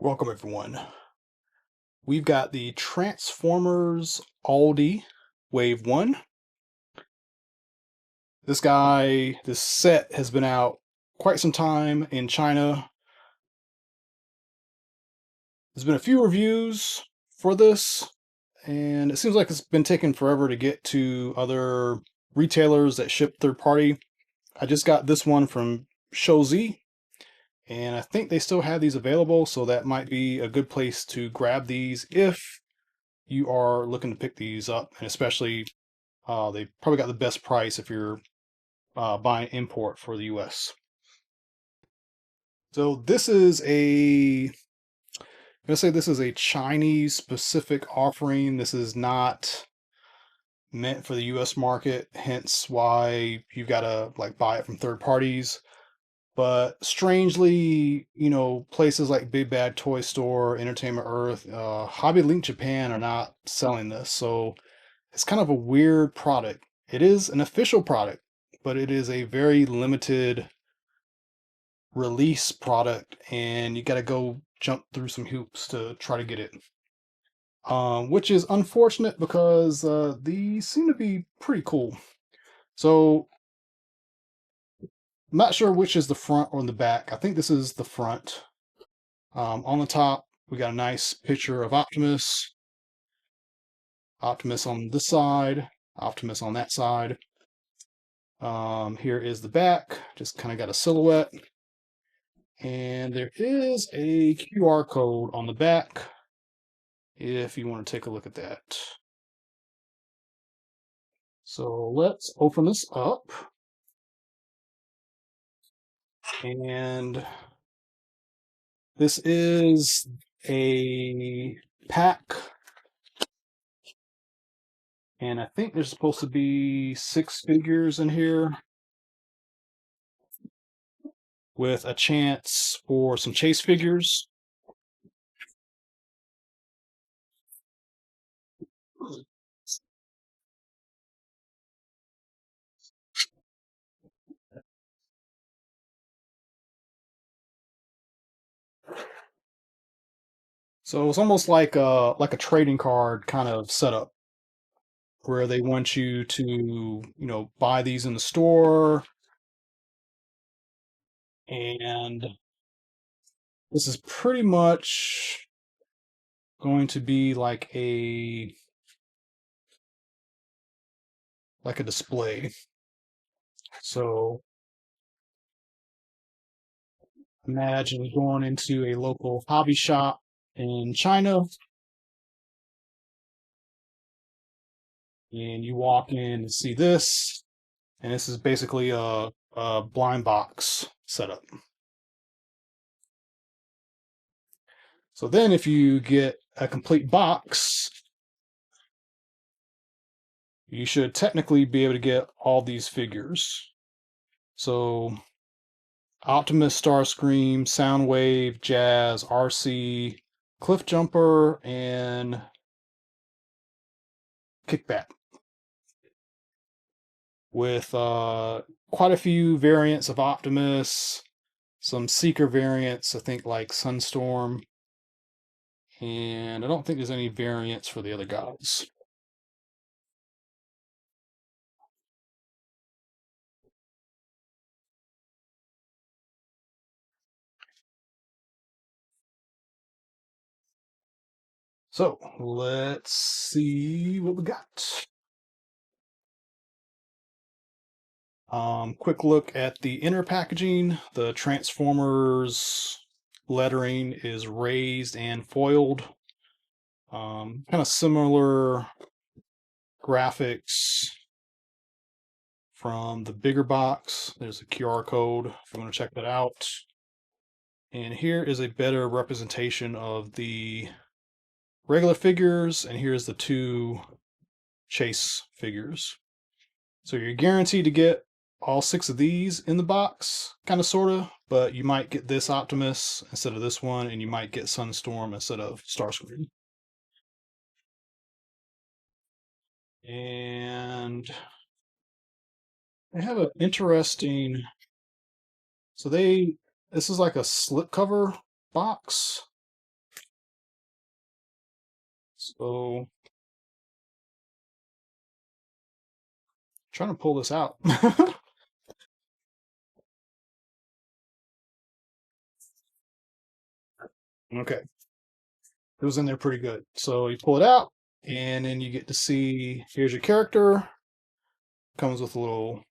Welcome everyone. We've got the Transformers Aldi Wave 1. This set has been out quite some time in China. There's been a few reviews for this, and it seems like it's been taking forever to get to other retailers that ship third party. I just got this one from Shozi, and I think they still have these available, so that might be a good place to grab these if you are looking to pick these up, and especially they probably got the best price if you're buying import for the US. So I'm gonna say this is a Chinese specific offering. This is not meant for the US market, hence why you've got to like buy it from third parties. But strangely, places like Big Bad Toy Store, Entertainment Earth, Hobby Link Japan are not selling this. So it's kind of a weird product. It is an official product, but it is a very limited release product, and you got to go jump through some hoops to try to get it. Which is unfortunate because these seem to be pretty cool. So I'm not sure which is the front or the back. I think this is the front. On the top, we got a nice picture of Optimus. Optimus on this side, Optimus on that side. Here is the back, just kind of got a silhouette. And there is a QR code on the back if you want to take a look at that. So let's open this up. And this is a pack. And I think there's supposed to be 6 figures in here with a chance for some chase figures. So it's almost like a trading card kind of setup where they want you to, buy these in the store, and this is pretty much going to be like a display. So imagine going into a local hobby shop in China, and you walk in and see this, and this is basically a blind box setup. So then if you get a complete box, you should technically be able to get all these figures. So Optimus, Starscream, Soundwave, Jazz, RC, Cliff Jumper, and Kickback, with quite a few variants of Optimus, some Seeker variants, I think like Sunstorm, and I don't think there's any variants for the other guys. So let's see what we got. Quick look at the inner packaging. The Transformers lettering is raised and foiled. Kind of similar graphics from the bigger box. There's a QR code if you want to check that out. And here is a better representation of the regular figures, and here's the 2 chase figures. So you're guaranteed to get all 6 of these in the box, kind of, sort of, but you might get this Optimus instead of this one, and you might get Sunstorm instead of Starscream. And they have an interesting, this is like a slipcover box. So trying to pull this out. Okay, it was in there pretty good. So you pull it out, and then you get to see here's your character. Comes with a little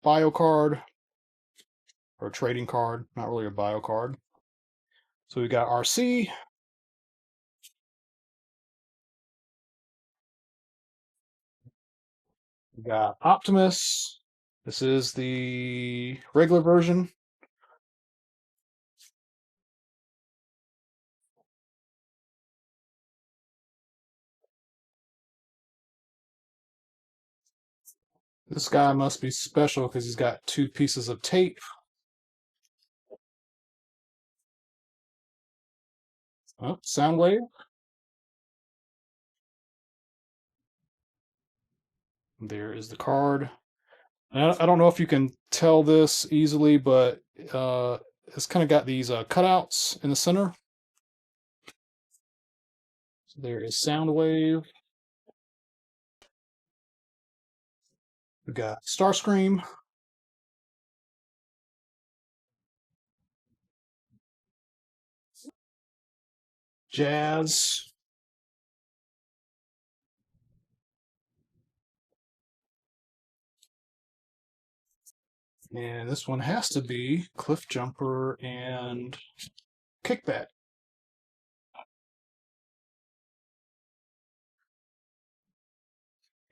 bio card or a trading card, not really a bio card. So we got RC, we got Optimus. This is the regular version. This guy must be special because he's got two pieces of tape. Oh, Soundwave. There is the card. I don't know if you can tell this easily, but it's kind of got these cutouts in the center. So there is Soundwave. We got Starscream, Jazz, and this one has to be Cliff Jumper and Kickback.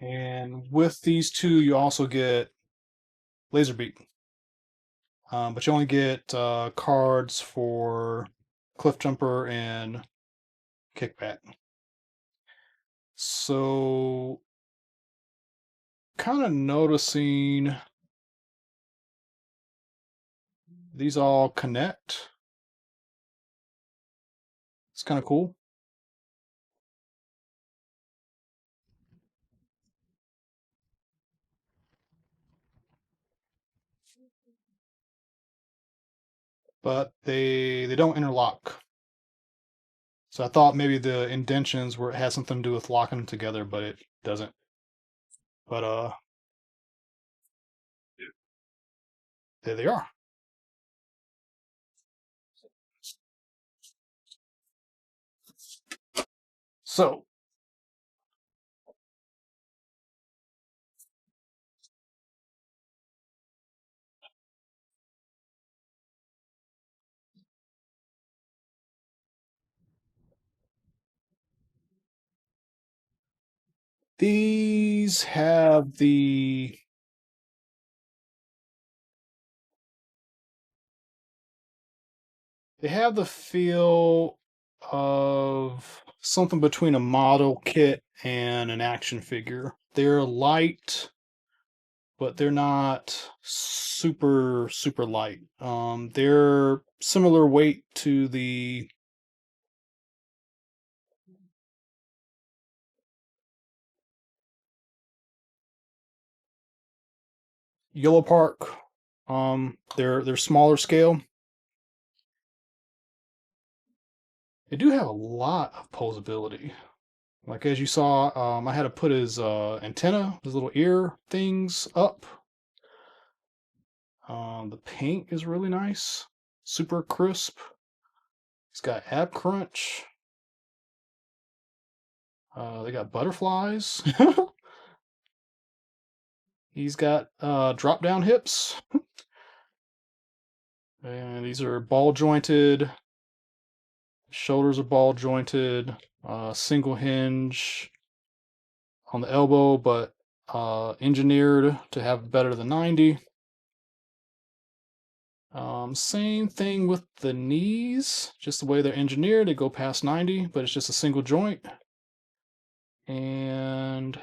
And with these two, you also get Laserbeak. But you only get cards for Cliff Jumper and Kickback. So, kind of noticing these all connect. It's kind of cool. But they don't interlock. So I thought maybe the indentions were had something to do with locking them together, but it doesn't. But there they are. So these have the feel of something between a model kit and an action figure. They're light, but they're not super light. They're similar weight to the Yellow Park. They're smaller scale. They do have a lot of posability. Like as you saw, I had to put his antenna, his little ear things up. The paint is really nice, super crisp. It's got ab crunch. They got butterflies. He's got drop down hips, and these are ball jointed. Shoulders are ball jointed. Single hinge on the elbow, but engineered to have better than 90. Same thing with the knees, just the way they're engineered, they go past 90, but it's just a single joint. And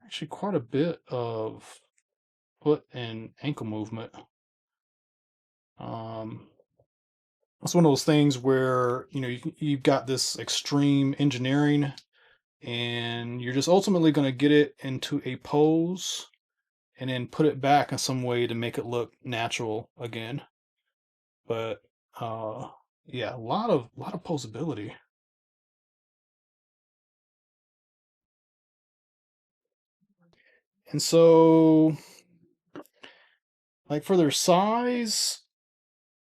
actually quite a bit of foot and ankle movement. It's one of those things where, you've got this extreme engineering and you're just ultimately going to get it into a pose and then put it back in some way to make it look natural again. But yeah, a lot of posability. And so, like for their size,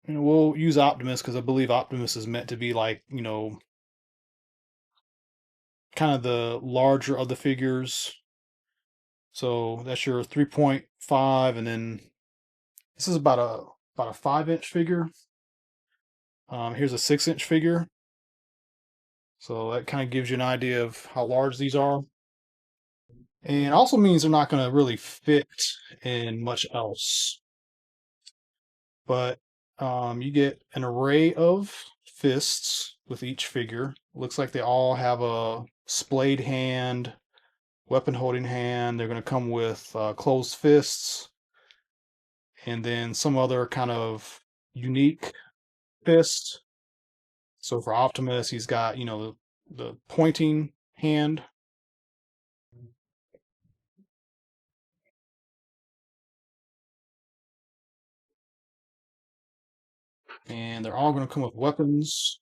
we'll use Optimus because I believe Optimus is meant to be like, kind of the larger of the figures. So that's your 3.5, and then this is about a 5-inch figure. Here's a 6-inch figure. So that kind of gives you an idea of how large these are. And also means they're not going to really fit in much else. But you get an array of fists with each figure. Looks like they all have a splayed hand, weapon holding hand. They're going to come with closed fists, and then some other kind of unique fist. So for Optimus, he's got, the pointing hand. And they're all going to come with weapons.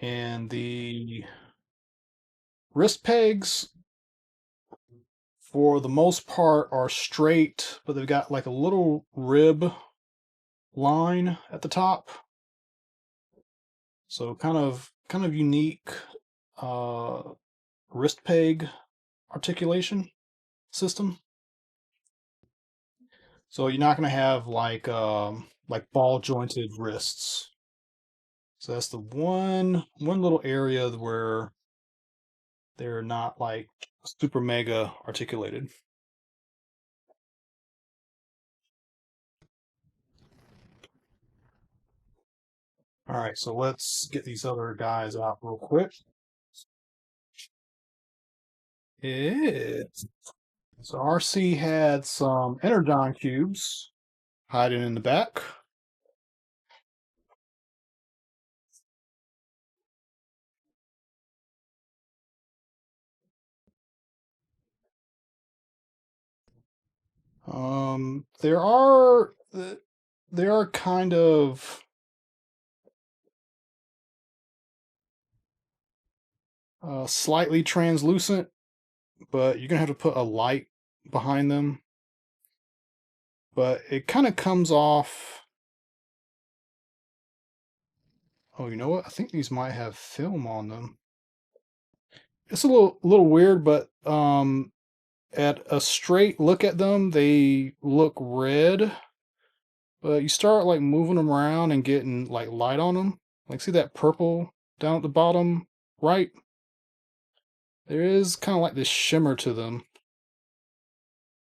And the wrist pegs, for the most part, are straight, but they've got like a little rib line at the top. So kind of unique uh, wrist peg articulation system. So you're not going to have like ball jointed wrists. So that's the one little area where they're not like super mega articulated. All right, so let's get these other guys out real quick. Yeah. So RC had some Energon cubes hiding in the back. There are kind of slightly translucent, but you're gonna have to put a light behind them. But it kind of comes off. Oh, you know what? I think these might have film on them. It's a little weird, but at a straight look at them, they look red. But you start like moving them around and getting like light on them. Like see that purple down at the bottom right? There is kind of like this shimmer to them,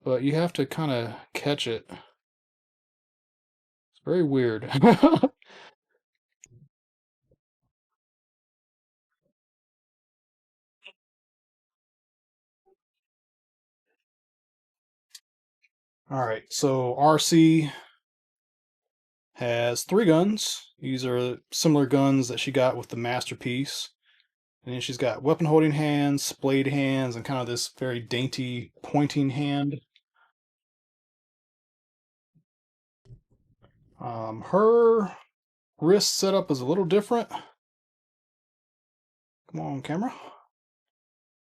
but you have to kind of catch it. It's very weird. All right, so RC has 3 guns. These are similar guns that she got with the masterpiece. And then she's got weapon holding hands, splayed hands, and kind of this very dainty pointing hand. Her wrist setup is a little different. Come on, camera.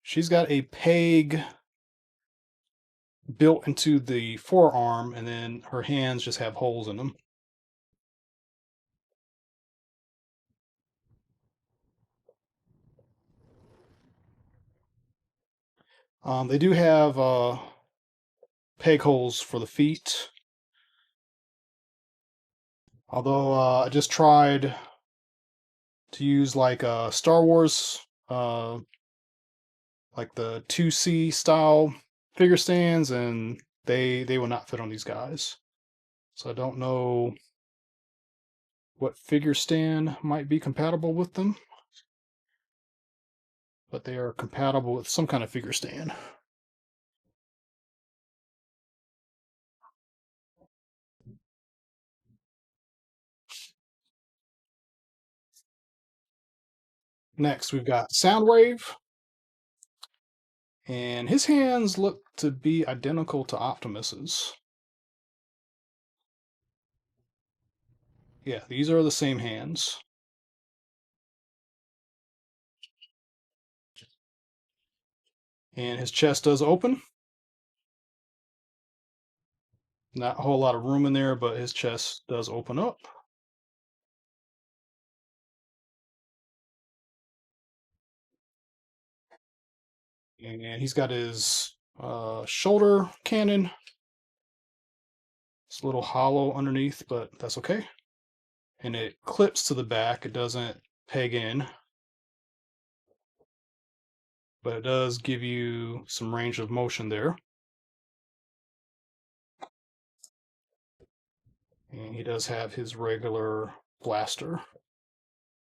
She's got a peg built into the forearm, and then her hands just have holes in them. They do have peg holes for the feet. Although I just tried to use like Star Wars, like the 2C style figure stands, and they will not fit on these guys. So I don't know what figure stand might be compatible with them, but they are compatible with some kind of figure stand. Next, we've got Soundwave, and his hands look to be identical to Optimus's. Yeah, these are the same hands. And his chest does open. Not a whole lot of room in there, but his chest does open up. And he's got his shoulder cannon. It's a little hollow underneath, but that's okay. And it clips to the back. It doesn't peg in, but it does give you some range of motion there. And he does have his regular blaster,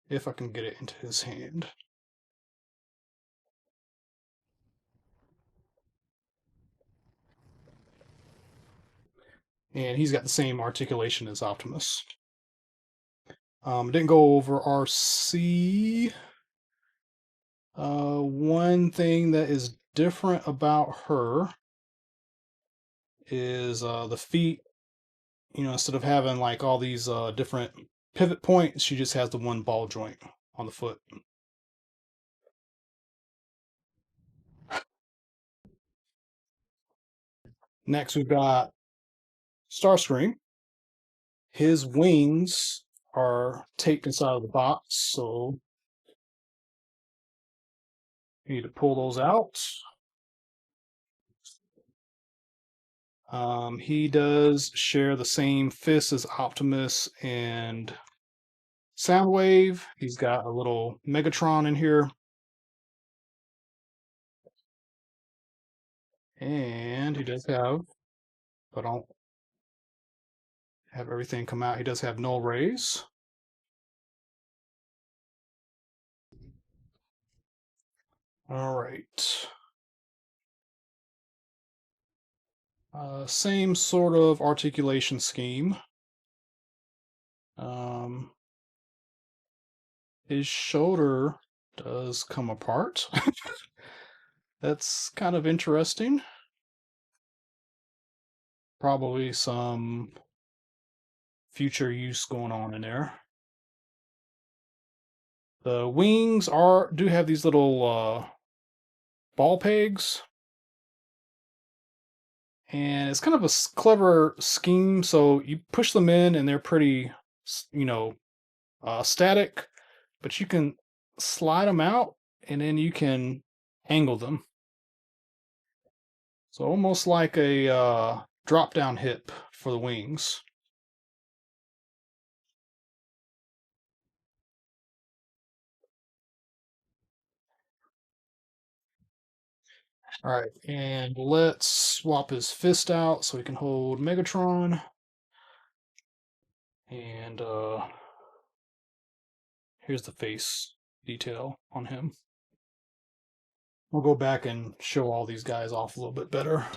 if I can get it into his hand. And he's got the same articulation as Optimus. Didn't go over RC. One thing that is different about her is the feet. You know, instead of having like all these different pivot points, she just has the one ball joint on the foot. Next, we've got Starscream. His wings are taped inside of the box, so you need to pull those out. He does share the same fist as Optimus and Soundwave. He's got a little Megatron in here. And he does have, but I don't have everything come out. He does have null rays. All right. Same sort of articulation scheme. Um, his shoulder does come apart. That's kind of interesting. Probably some future use going on in there. The wings do have these little ball pegs, and it's kind of a clever scheme. So you push them in, and they're pretty, you know, static, but you can slide them out, and then you can angle them. So almost like a drop down hip for the wings. All right, and let's swap his fist out so he can hold Megatron. And here's the face detail on him. We'll go back and show all these guys off a little bit better.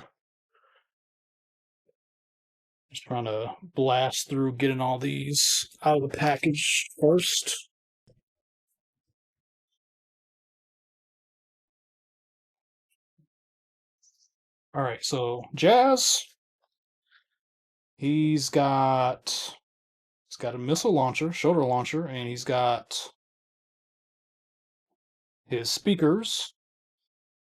Just trying to blast through getting all these out of the package first. All right, so Jazz, he's got a missile launcher, shoulder launcher, and he's got his speakers,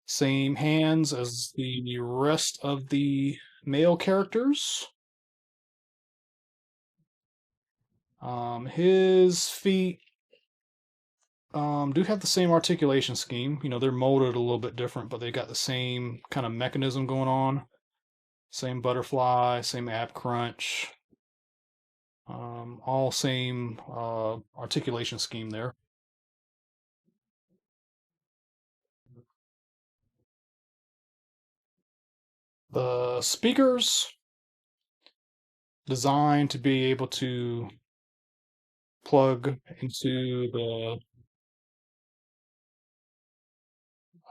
same hands as the rest of the male characters. His feet do have the same articulation scheme. You know, they're molded a little bit different, but they got the same kind of mechanism going on. Same butterfly, same ab crunch, all same articulation scheme there. The speakers designed to be able to plug into the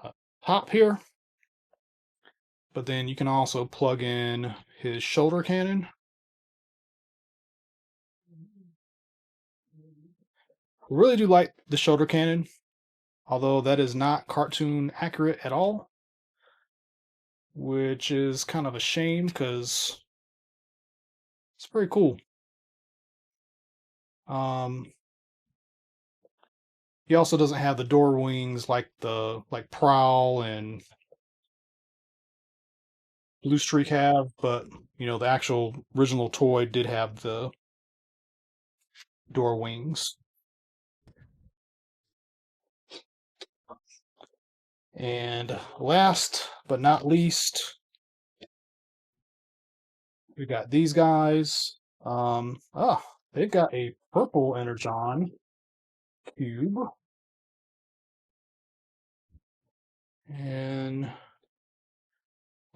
uh, top here, but then you can also plug in his shoulder cannon. I really do like the shoulder cannon, although that is not cartoon accurate at all, which is kind of a shame because it's very cool. Um, he also doesn't have the door wings like Prowl and Blue Streak have, but the actual original toy did have the door wings. And last but not least, we got these guys. They've got a purple Energon cube. And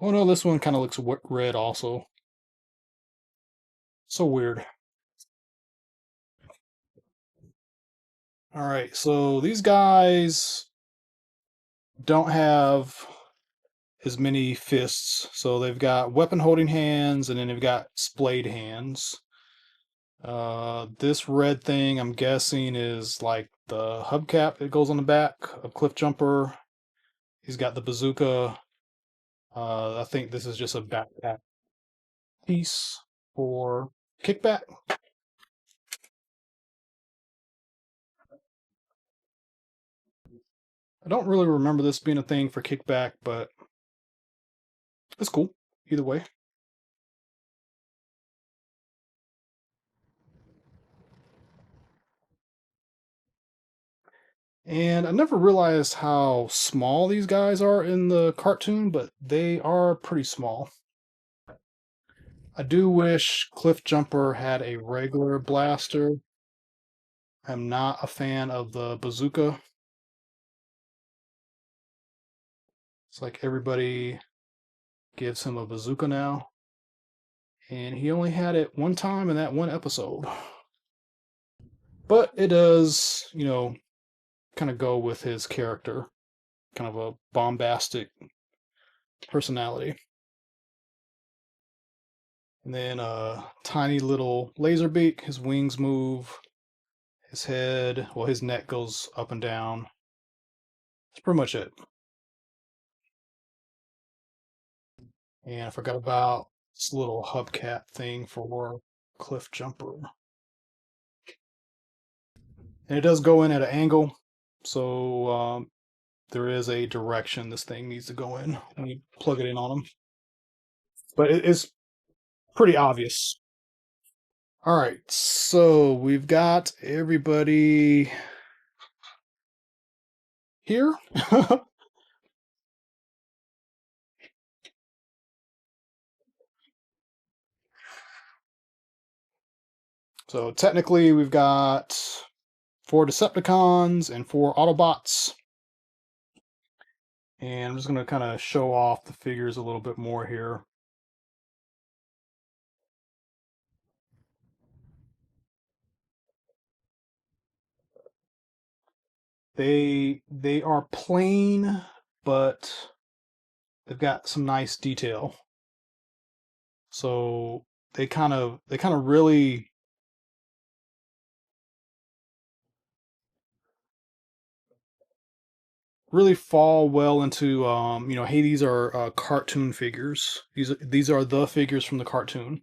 oh no, this one kind of looks red also. So weird. All right, so these guys don't have as many fists. So they've got weapon holding hands and then they've got splayed hands. This red thing I'm guessing is like the hubcap that goes on the back of Cliff Jumper. He's got the bazooka. I think this is just a backpack piece for kickback. I don't really remember this being a thing for kickback, but it's cool either way. And I never realized how small these guys are in the cartoon, but they are pretty small. I do wish Cliff Jumper had a regular blaster. I'm not a fan of the bazooka. It's like everybody gives him a bazooka now. And he only had it one time in that one episode. But it does, kind of go with his character. Kind of a bombastic personality. And then a tiny little laser beak. His wings move. His head, well, his neck goes up and down. That's pretty much it. And I forgot about this little hubcap thing for Cliff Jumper. And it does go in at an angle, so there is a direction this thing needs to go in when you plug it in on them. But it is pretty obvious. All right, so we've got everybody here. So technically, we've got 4 Decepticons and 4 Autobots. And I'm just going to kind of show off the figures a little bit more here. They are plain, but they've got some nice detail. So they kind of really fall well into hey, these are cartoon figures. These are the figures from the cartoon.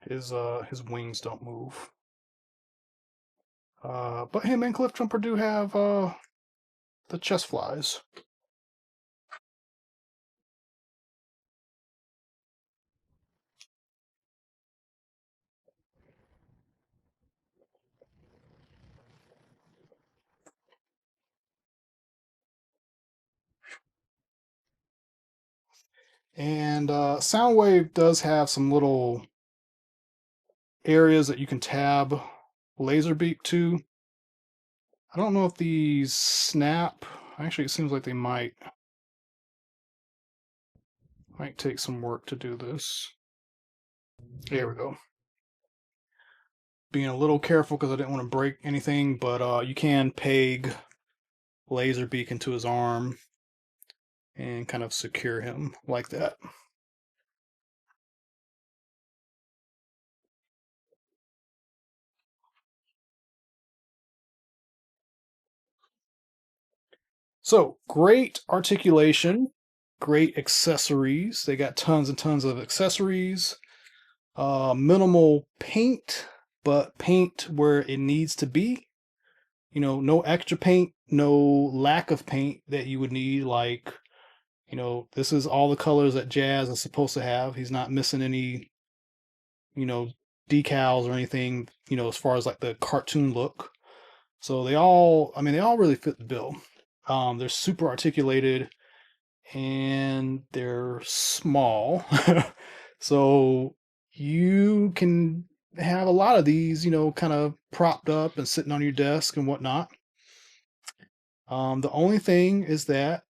His wings don't move. But him and Cliff Jumper do have the chest flies. And Soundwave does have some little areas that you can tab Laserbeak to. I don't know if these snap. Actually, it seems like they might take some work to do this. There we go. Being a little careful because I didn't want to break anything, but you can peg Laserbeak into his arm and kind of secure him like that. So great articulation, great accessories. They got tons and tons of accessories. Minimal paint, but paint where it needs to be. You know, no extra paint, no lack of paint that you would need. Like, you know, this is all the colors that Jazz is supposed to have. He's not missing any, you know, decals or anything, you know, as far as like the cartoon look. So they all, I mean, they all really fit the bill. They're super articulated and they're small. So you can have a lot of these, you know, kind of propped up and sitting on your desk and whatnot. The only thing is that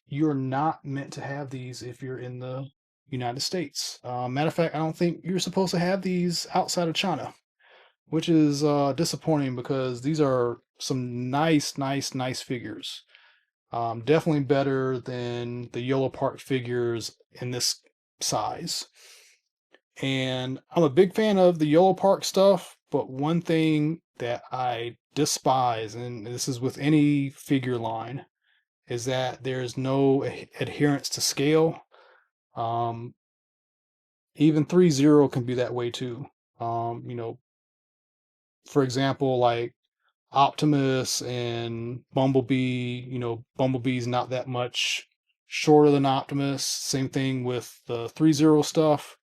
you're not meant to have these if you're in the United States. Matter of fact, I don't think you're supposed to have these outside of China, which is disappointing because these are some nice figures. Definitely better than the Yellow Park figures in this size. And I'm a big fan of the Yellow Park stuff, but one thing that I despise, and this is with any figure line, is that there's no adherence to scale. Um, Even 3-0 can be that way too. You know, for example, like Optimus and Bumblebee, you know, Bumblebee's not that much shorter than Optimus. Same thing with the 3-0 stuff.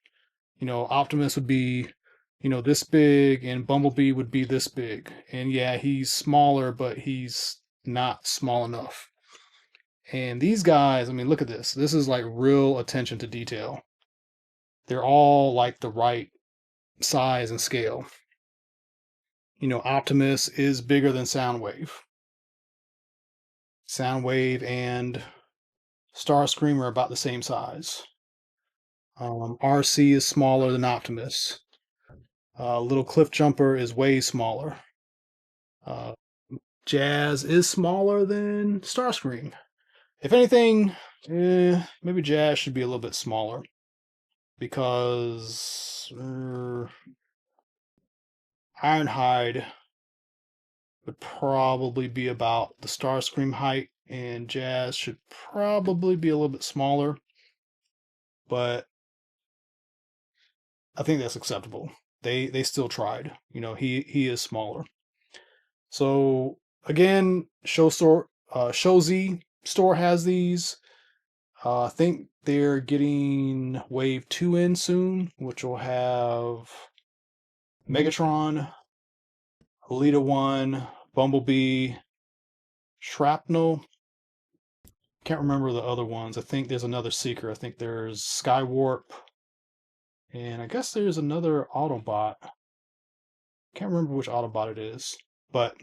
You know, Optimus would be, you know, this big and Bumblebee would be this big. And yeah, he's smaller, but he's not small enough. And these guys, I mean, look at this. This is like real attention to detail. They're all like the right size and scale. You know, Optimus is bigger than Soundwave. Soundwave and Starscream are about the same size. RC is smaller than Optimus. Little Cliff Jumper is way smaller. Uh, Jazz is smaller than Starscream. If anything, maybe Jazz should be a little bit smaller because Ironhide would probably be about the Starscream height, and Jazz should probably be a little bit smaller, but I think that's acceptable. They still tried. You know, he is smaller. So again, Show Z store has these. I think they're getting Wave 2 in soon, which will have Megatron, Elita 1, Bumblebee, Shrapnel. Can't remember the other ones. I think there's another Seeker. I think there's Skywarp. And I guess there's another Autobot. Can't remember which Autobot it is. But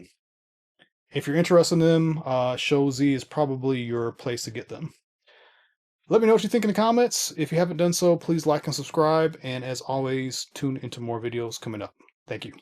if you're interested in them, Show Z is probably your place to get them. Let me know what you think in the comments. If you haven't done so, please like and subscribe. And as always, tune into more videos coming up. Thank you.